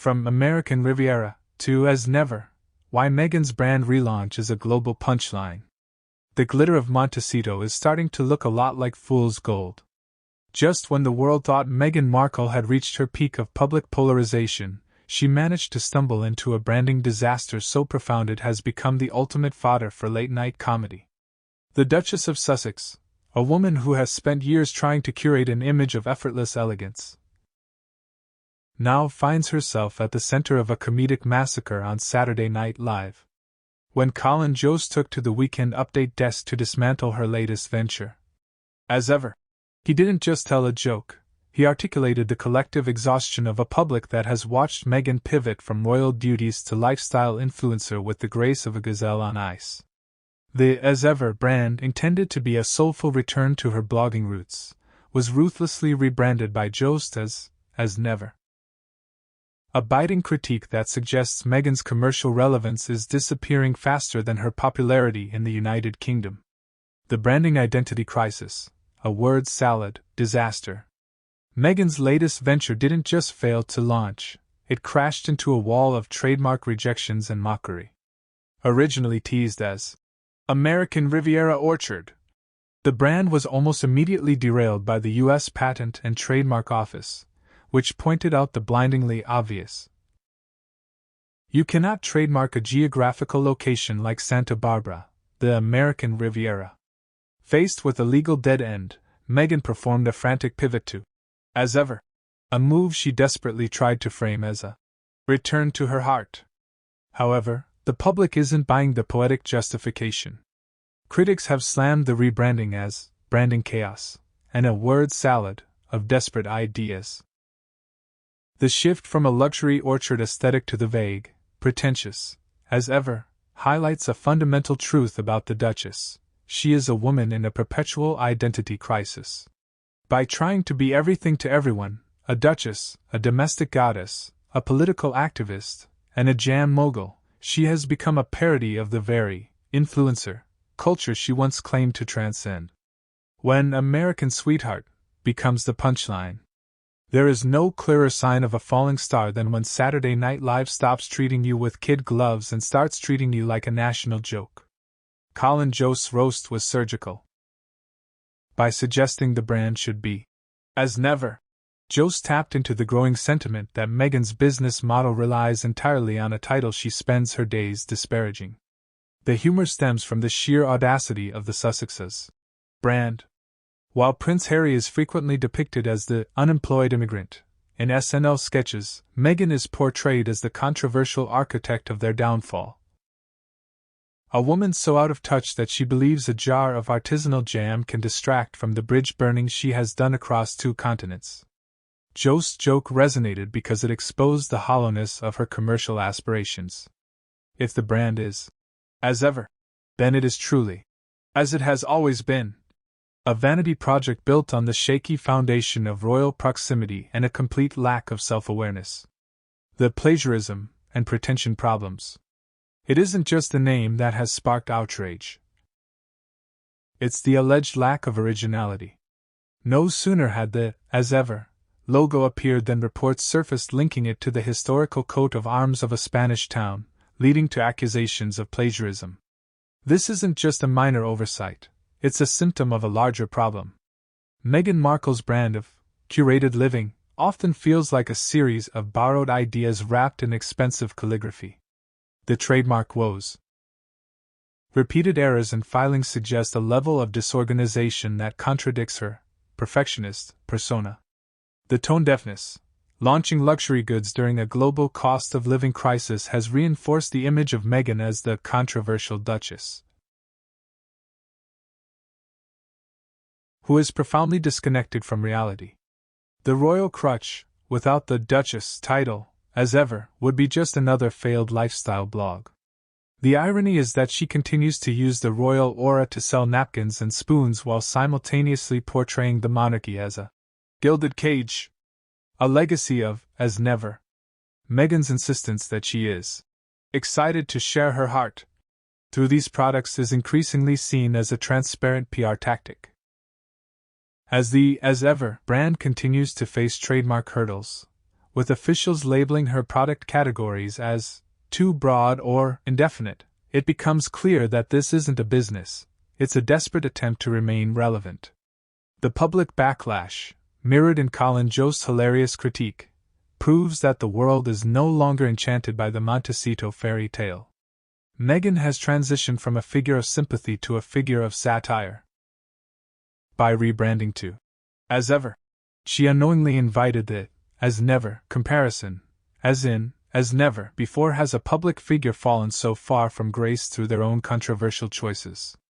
From American Riviera to As Never, why Meghan's brand relaunch is a global punchline. The glitter of Montecito is starting to look a lot like fool's gold. Just when the world thought Meghan Markle had reached her peak of public polarization, she managed to stumble into a branding disaster so profound it has become the ultimate fodder for late-night comedy. The Duchess of Sussex, a woman who has spent years trying to curate an image of effortless elegance, now finds herself at the center of a comedic massacre on Saturday Night Live. When Colin Jost took to the Weekend Update desk to dismantle her latest venture, As Ever, he didn't just tell a joke, he articulated the collective exhaustion of a public that has watched Meghan pivot from royal duties to lifestyle influencer with the grace of a gazelle on ice. The As Ever brand, intended to be a soulful return to her blogging roots, was ruthlessly rebranded by Jost as Never. A biting critique that suggests Meghan's commercial relevance is disappearing faster than her popularity in the United Kingdom. The branding identity crisis, a word salad, disaster. Meghan's latest venture didn't just fail to launch, it crashed into a wall of trademark rejections and mockery. Originally teased as American Riviera Orchard, the brand was almost immediately derailed by the U.S. Patent and Trademark Office, which pointed out the blindingly obvious. You cannot trademark a geographical location like Santa Barbara, the American Riviera. Faced with a legal dead end, Meghan performed a frantic pivot to As Ever, a move she desperately tried to frame as a return to her heart. However, the public isn't buying the poetic justification. Critics have slammed the rebranding as branding chaos and a word salad of desperate ideas. The shift from a luxury orchard aesthetic to the vague, pretentious As Ever highlights a fundamental truth about the Duchess: she is a woman in a perpetual identity crisis. By trying to be everything to everyone, a duchess, a domestic goddess, a political activist, and a jam mogul, she has become a parody of the very influencer culture she once claimed to transcend. When American Sweetheart becomes the punchline, there is no clearer sign of a falling star than when Saturday Night Live stops treating you with kid gloves and starts treating you like a national joke. Colin Jost's roast was surgical. By suggesting the brand should be As Never, Jost tapped into the growing sentiment that Meghan's business model relies entirely on a title she spends her days disparaging. The humor stems from the sheer audacity of the Sussexes' brand. While Prince Harry is frequently depicted as the unemployed immigrant in SNL sketches, Meghan is portrayed as the controversial architect of their downfall. A woman so out of touch that she believes a jar of artisanal jam can distract from the bridge burning she has done across 2 continents. Jost's joke resonated because it exposed the hollowness of her commercial aspirations. If the brand is As Ever, then it is truly, as it has always been, a vanity project built on the shaky foundation of royal proximity and a complete lack of self-awareness. The plagiarism and pretension problems. It isn't just the name that has sparked outrage. It's the alleged lack of originality. No sooner had the As Ever logo appeared than reports surfaced linking it to the historical coat of arms of a Spanish town, leading to accusations of plagiarism. This isn't just a minor oversight, it's a symptom of a larger problem. Meghan Markle's brand of curated living often feels like a series of borrowed ideas wrapped in expensive calligraphy. The trademark woes. Repeated errors and filings suggest a level of disorganization that contradicts her perfectionist persona. The tone deafness, launching luxury goods during a global cost of living crisis, has reinforced the image of Meghan as the controversial duchess, who is profoundly disconnected from reality. The royal crutch, without the Duchess title, As Ever, would be just another failed lifestyle blog. The irony is that she continues to use the royal aura to sell napkins and spoons while simultaneously portraying the monarchy as a gilded cage, a legacy of As Never. Meghan's insistence that she is excited to share her heart through these products is increasingly seen as a transparent PR tactic. As the As Ever brand continues to face trademark hurdles, with officials labeling her product categories as too broad or indefinite, it becomes clear that this isn't a business, it's a desperate attempt to remain relevant. The public backlash, mirrored in Colin Jost's hilarious critique, proves that the world is no longer enchanted by the Montecito fairy tale. Meghan has transitioned from a figure of sympathy to a figure of satire. By rebranding to as ever, she unknowingly invited the as never comparison, as in, as never before has a public figure fallen so far from grace through their own controversial choices.